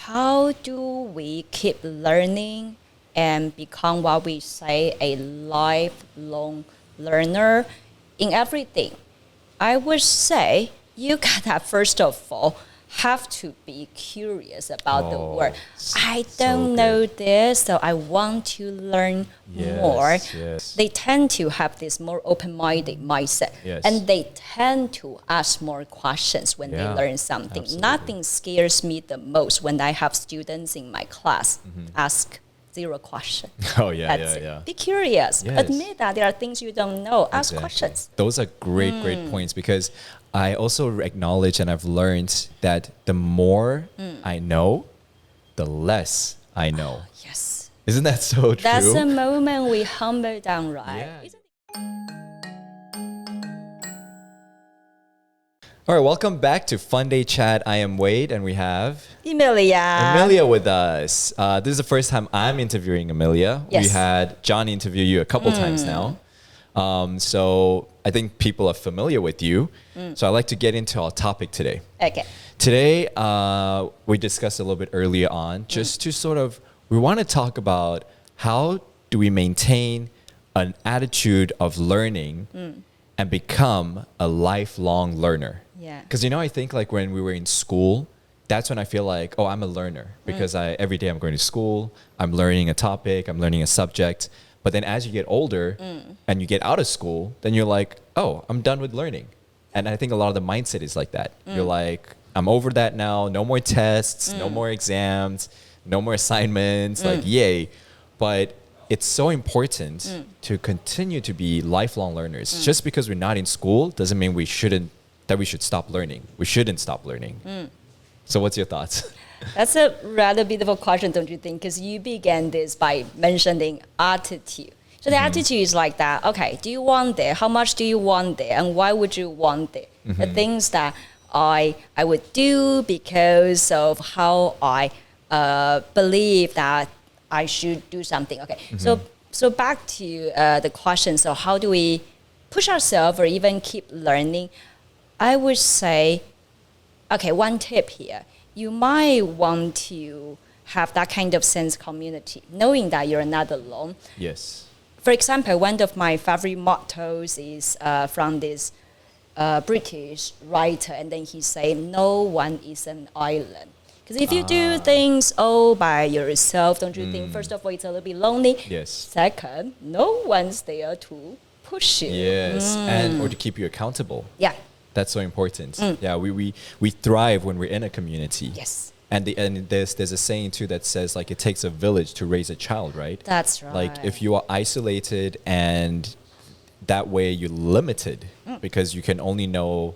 how do we keep learning and become what we say a lifelong learner in everything? I would say you gotta first of all have to be curious about the word. I don't know this, so I want to learn more. Yes. They tend to have this more open-minded mindset, and they tend to ask more questions when they learn something. Absolutely. Nothing scares me the most when I have students in my class ask 0 question. That's it. Be curious. Admit that there are things you don't know. Ask questions. Those are great points, because I also acknowledge and I've learned that the more I know, the less I know. Yes. Isn't that so true? That's the moment we humble down, right? Yeah. All right, welcome back to FUNDAY Chat. I am Wade, and we have Emilia with us. This is the first time I'm interviewing Emilia. Yes. We had Johnny interview you a couple times now. So I think people are familiar with you. So I'd like to get into our topic today. Okay. Today, we discussed a little bit earlier on, just to sort of, we want to talk about how do we maintain an attitude of learning and become a lifelong learner. Yeah. Because, I think like when we were in school, that's when I feel like, oh, I'm a learner, because every day I'm going to school, I'm learning a topic, I'm learning a subject. But then as you get older and you get out of school, then you're like, oh, I'm done with learning. And I think a lot of the mindset is like that. You're like, I'm over that now. No more tests, no more exams, no more assignments, like yay. But it's so important to continue to be lifelong learners. Just because we're not in school doesn't mean we should stop learning. We shouldn't stop learning. So what's your thoughts? That's a rather beautiful question, don't you think? Because you began this by mentioning attitude. So the attitude is like that. Okay, do you want it? How much do you want it? And why would you want it? The things that I would do because of how I believe that I should do something. Okay, so back to the question. So how do we push ourselves or even keep learning? I would say, okay, one tip here. You might want to have that kind of sense of community, knowing that you're not alone. Yes. For example, one of my favorite mottos is from this British writer, and then he said, no one is an island. Because if you do things all by yourself, don't you think, first of all, it's a little bit lonely? Yes. Second, no one's there to push you. Yes, and or to keep you accountable. Yeah. That's so important. Yeah, we thrive when we're in a community. Yes. And there's a saying too that says like it takes a village to raise a child, right? That's right. Like if you are isolated and that way you're limited because you can only know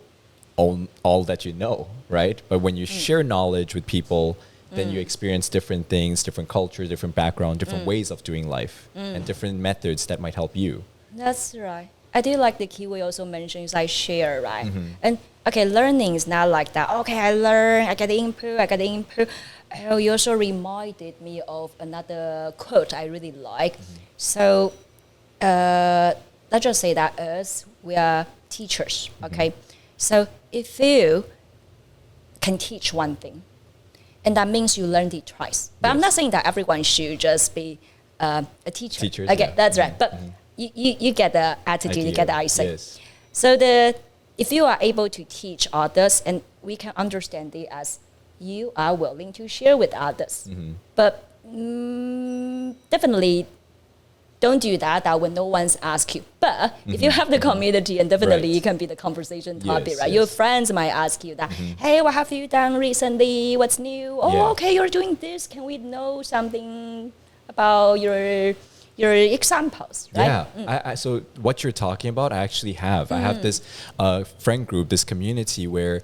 all that you know, right? But when you share knowledge with people, then you experience different things, different cultures, different background, different ways of doing life, and different methods that might help you. That's right. I do like the key we also mentioned is like share, right? And okay, learning is not like that. Okay, I learn, I get the input. Oh, you also reminded me of another quote I really like. So let's just say that we are teachers, okay? So if you can teach one thing, and that means you learned it twice. But I'm not saying that everyone should just be a teacher. Teachers, okay, that's right. But you get the attitude, you get the eyesight. Yes. So if you are able to teach others, and we can understand it as you are willing to share with others. But definitely don't do that when no one's asked you. But if you have the community, and definitely it can be the conversation topic, right? Your friends might ask you that, hey, what have you done recently? What's new? Oh, okay, you're doing this. Can we know something about your examples, right? Yeah. So what you're talking about, I actually have. I have this friend group, this community where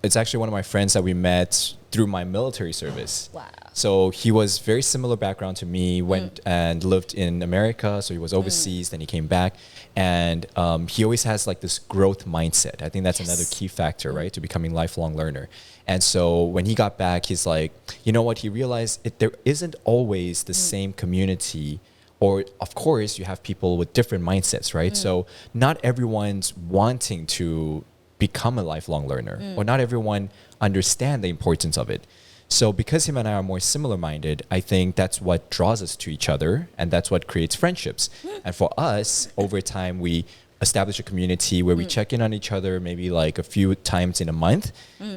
it's actually one of my friends that we met through my military service. Wow. So he was very similar background to me, went and lived in America. So he was overseas, then he came back. And he always has like this growth mindset. I think that's another key factor, right? To becoming lifelong learner. And so when he got back, he's like, you know what? He realized there isn't always the same community, or of course you have people with different mindsets, right? So not everyone's wanting to become a lifelong learner, or not everyone understand the importance of it. So because him and I are more similar-minded, I think that's what draws us to each other, and that's what creates friendships. And for us, over time, we establish a community where we check in on each other maybe like a few times in a month.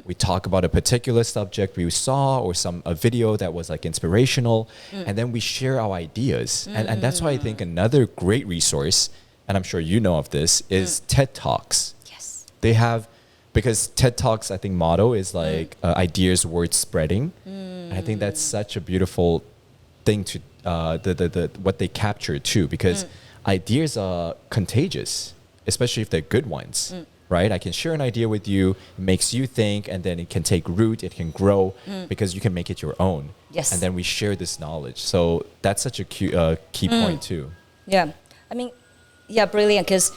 We talk about a particular subject we saw or a video that was like inspirational, and then we share our ideas. And that's why I think another great resource, and I'm sure you know of this, is TED Talks. Yes. They have, because TED Talks, I think motto is like ideas worth spreading. And I think that's such a beautiful thing to what they capture too, because ideas are contagious, especially if they're good ones, right? I can share an idea with you, it makes you think, and then it can take root, it can grow, because you can make it your own. Yes. And then we share this knowledge. So that's such a key point too. Yeah. I mean, yeah, brilliant, because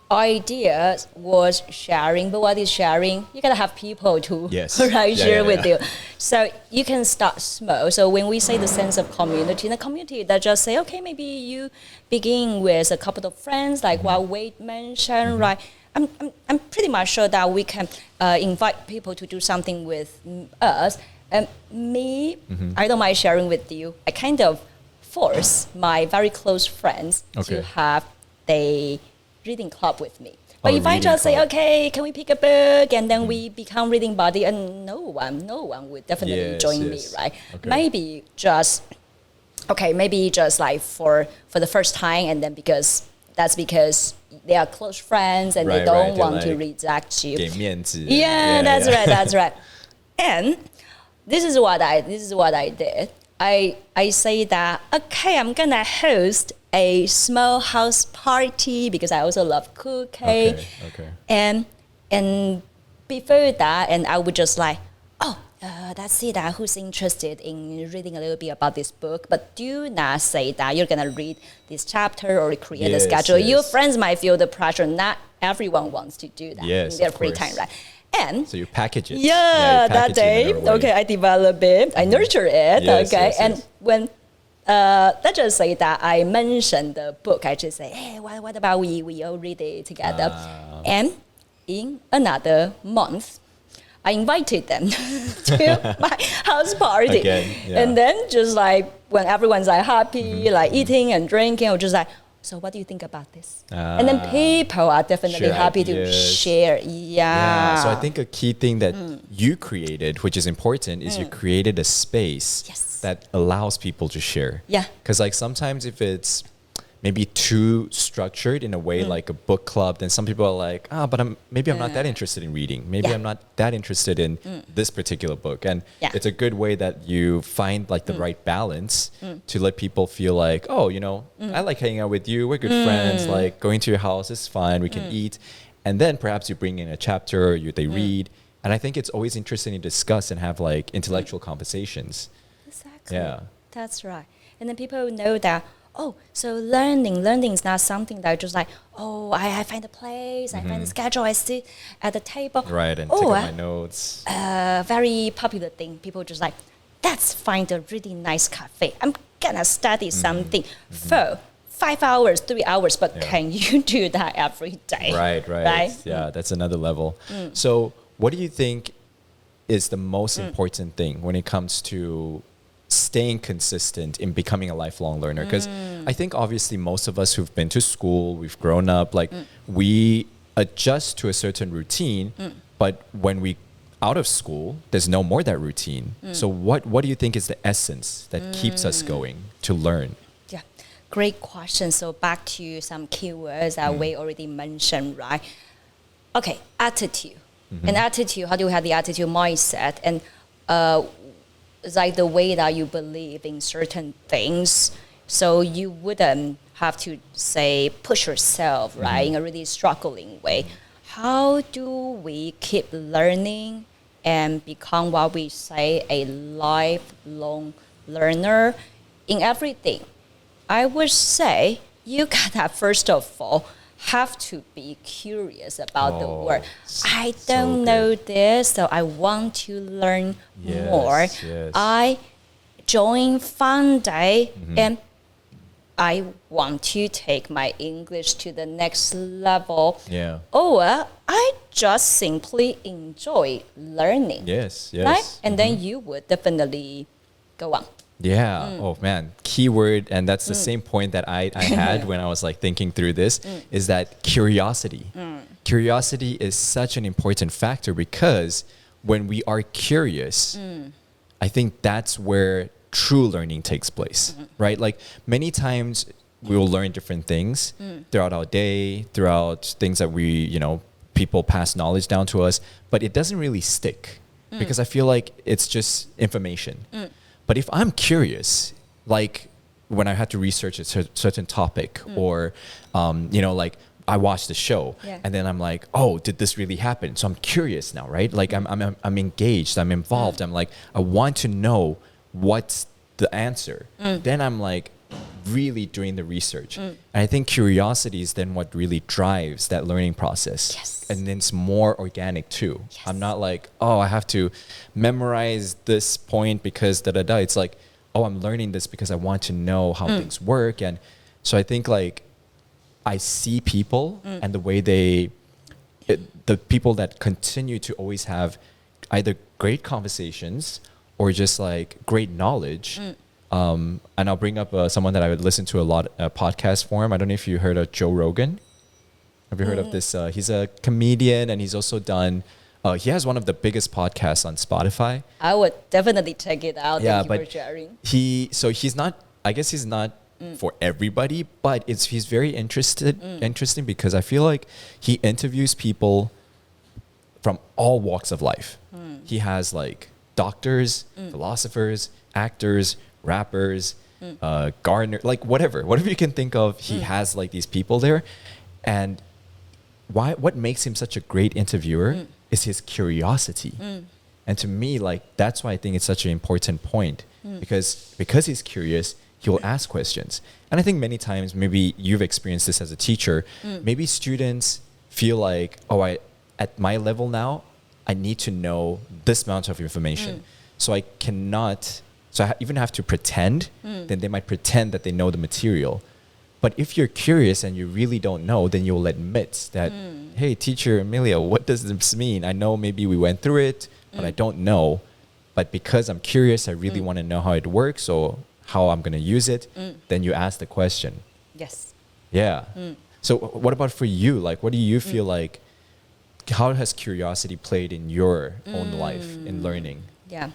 ideas was sharing, but what is sharing? You gotta have people to share with you. So you can start small. So when we say the sense of community, in a community that just say, okay, maybe you begin with a couple of friends, like what Wade mentioned, right? I'm pretty much sure that we can invite people to do something with us. And me, I don't mind sharing with you. I kind of force my very close friends to have the reading club with me. But if I just say, okay, can we pick a book, and then we become reading buddy, and no one would definitely join me, right? Maybe just like for the first time, and then because they are close friends and they don't want to reject you. Yeah, that's right. And this is what I did. I say that, okay, I'm gonna host a small house party because I also love cooking. And before that, and I would just like, let's see that who's interested in reading a little bit about this book, but do not say that you're gonna read this chapter or create a schedule. Your friends might feel the pressure. Not everyone wants to do that in their free time, right? And so you package it. That day, I develop it, I nurture it, and when let's just say that I mentioned the book, I just say, hey, what about we all read it together? And in another month, I invited them to my house party. And then just like when everyone's like happy, like eating and drinking, I'm just like, so what do you think about this? And then people are definitely happy to share. So I think a key thing that you created, which is important, is you created a space that allows people to share. Because like sometimes if it's maybe too structured in a way like a book club, then some people are like, but I'm not that interested in reading. Maybe I'm not that interested in this particular book. And it's a good way that you find like the right balance to let people feel like, I like hanging out with you. We're good friends. Like going to your house is fine. We can eat. And then perhaps you bring in a chapter, they read. And I think it's always interesting to discuss and have like intellectual conversations. Exactly. That's right. And then people know that, so learning is not something that just like, I find a place, I find a schedule, I sit at the table. Right, and take out my notes. Very popular thing. People just like, let's find a really nice cafe. I'm gonna study something for 5 hours, 3 hours, but can you do that every day? Right. Yeah, that's another level. So what do you think is the most important thing when it comes to staying consistent in becoming a lifelong learner? Because I think obviously most of us who've been to school, we've grown up, like we adjust to a certain routine, but when we out of school, there's no more that routine. So what do you think is the essence that keeps us going to learn? Yeah, great question. So back to some keywords that we already mentioned, right? Okay, attitude. And attitude, how do you have the attitude mindset? And it's like the way that you believe in certain things. So you wouldn't have to say push yourself, right, in a really struggling way. How do we keep learning and become what we say a lifelong learner in everything? I would say you gotta first of all have to be curious about the word. I don't know this, so I want to learn more. I joined Funday, and I want to take my English to the next level. Yeah. Or I just simply enjoy learning. Yes. Right? And then you would definitely go on. Yeah. Oh man, keyword, and that's the same point that I had when I was like thinking through this, is that curiosity. Curiosity is such an important factor, because when we are curious, I think that's where true learning takes place, right? Like many times we will learn different things throughout our day, throughout things that we, people pass knowledge down to us, but it doesn't really stick because I feel like it's just information. But if I'm curious, like when I had to research a certain topic or, like I watched the show and then I'm like, oh, did this really happen? So I'm curious now, right? Like I'm engaged, I'm involved. I'm like, I want to know what's the answer. Then I'm like really doing the research. And I think curiosity is then what really drives that learning process. Yes. And then it's more organic too. Yes. I'm not like, oh, I have to memorize this point because da-da-da. It's like, oh, I'm learning this because I want to know how things work. And so I think like I see people and the way the people that continue to always have either great conversations or just like great knowledge. And I'll bring up someone that I would listen to a lot, podcast form. I don't know if you heard of Joe Rogan. Have you heard of this? He's a comedian and he's also done, he has one of the biggest podcasts on Spotify. I would definitely check it out. Yeah, Thank you but for sharing. He's not, I guess he's not for everybody, but he's very interesting because I feel like he interviews people from all walks of life. He has like doctors, philosophers, actors, rappers, gardener, like whatever you can think of, he has like these people there. And what makes him such a great interviewer is his curiosity. And to me, like that's why I think it's such an important point, because he's curious, he will ask questions. And I think many times, maybe you've experienced this as a teacher, maybe students feel like, oh, at my level now, I need to know this amount of information. So I cannot, so I even have to pretend, then they might pretend that they know the material. But if you're curious and you really don't know, then you'll admit that, hey, teacher Emilia, what does this mean? I know maybe we went through it, but I don't know. But because I'm curious, I really want to know how it works or how I'm going to use it. Then you ask the question. Yes. Yeah. So what about for you? Like, what do you feel like, how has curiosity played in your own life in learning? Yeah.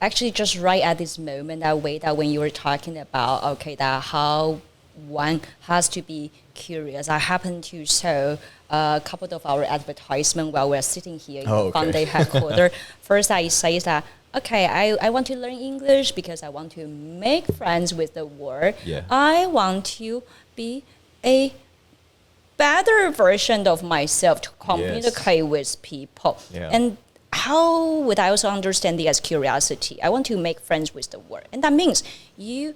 Actually, just right at this moment, that way that when you were talking about, okay, that how one has to be curious. I happen to show a couple of our advertisement while we're sitting here in the Funday headquarters. First, I say that, okay, I want to learn English because I want to make friends with the world. Yeah. I want to be a better version of myself to communicate with people. Yeah. And how would I also understand it as curiosity? I want to make friends with the world. And that means you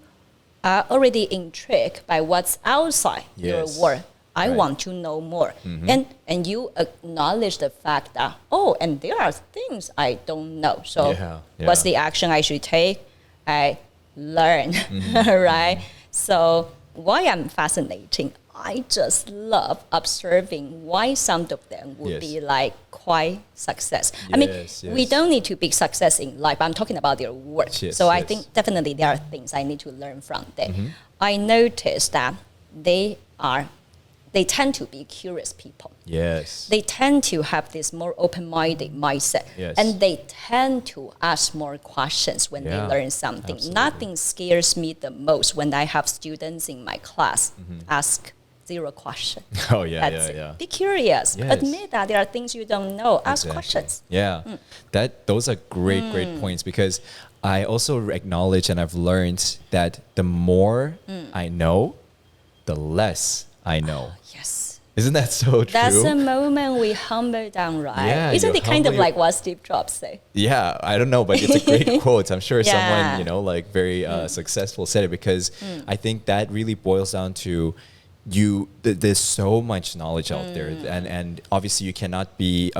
are already intrigued by what's outside your world. I want to know more. And you acknowledge the fact that, oh, and there are things I don't know. So what's the action I should take? I learn, right? So why I'm fascinating, I just love observing why some of them would be like quite success. I mean, we don't need to be success in life. I'm talking about their work. So I think definitely there are things I need to learn from them. I noticed that they tend to be curious people. Yes. They tend to have this more open-minded mindset. Yes. And they tend to ask more questions when they learn something. Absolutely. Nothing scares me the most when I have students in my class ask 0 question. Oh, yeah, That's it. yeah. Be curious. Yes. Admit that there are things you don't know. Ask questions. Yeah, those are great points, because I also acknowledge and I've learned that the more I know, the less I know. Yes. Isn't that so true? That's the moment we humble down, right? Yeah, Isn't you it kind of humbly- like what Steve Jobs say? Yeah, I don't know, but it's a great quote. I'm sure Yeah. someone, like very successful said it, because I think that really boils down to there's so much knowledge out there, and obviously you cannot be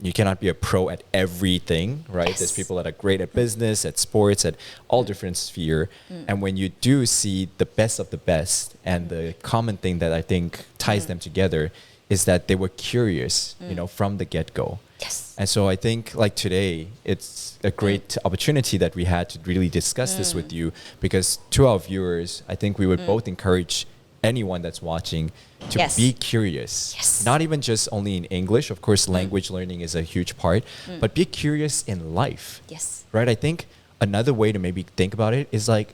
you cannot be a pro at everything, right? Yes. There's people that are great at business, at sports, at all different sphere. And when you do see the best of the best, and the common thing that I think ties them together is that they were curious, you know, from the get-go. Yes. And so I think like today, it's a great opportunity that we had to really discuss this with you, because to our viewers, I think we would both encourage anyone that's watching to Yes. be curious. Yes. Not even just only in English. Of course, language learning is a huge part, but be curious in life. Yes. Right? I think another way to maybe think about it is like,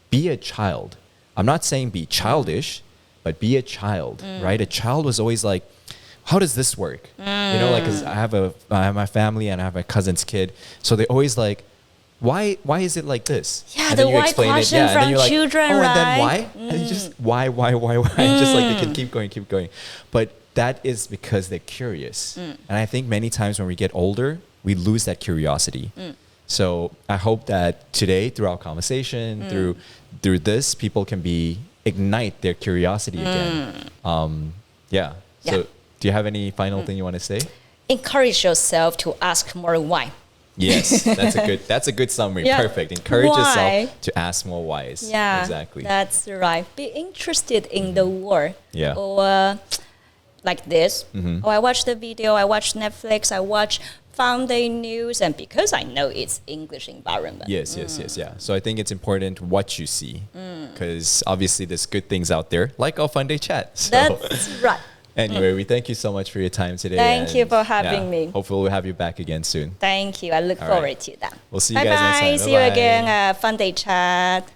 be a child. I'm not saying be childish, but be a child, right? A child was always like, how does this work? You know, like, 'cause I have my family and I have my cousin's kid. So they always like, why is it like this? Yeah, And the then you why explain it. question Yeah, and then from you're like, children, oh, and right? then why? And you just, why? And just like, they can keep going. But that is because they're curious. And I think many times when we get older, we lose that curiosity. So I hope that today, through our conversation, through this, people can ignite their curiosity again. Yeah. So do you have any final thing you want to say? Encourage yourself to ask more why. Yes, that's a good summary. Yeah. Perfect. Encourage Why? yourself to ask more whys. Yeah, Exactly. that's right. Be interested in the world. Yeah. Or like this. Oh, I watch the video, I watch Netflix, I watch FUNDAY news, and because I know it's English environment. Yes. Yeah. So I think it's important what you see, because obviously there's good things out there, like our FUNDAY Chat. So That's right. anyway, we thank you so much for your time today. Thank you and, for having me. Hopefully we'll have you back again soon. Thank you. I look All right. forward to that. We'll see you Bye guys next bye. time. See you Bye-bye. again at FUNDAY Chat.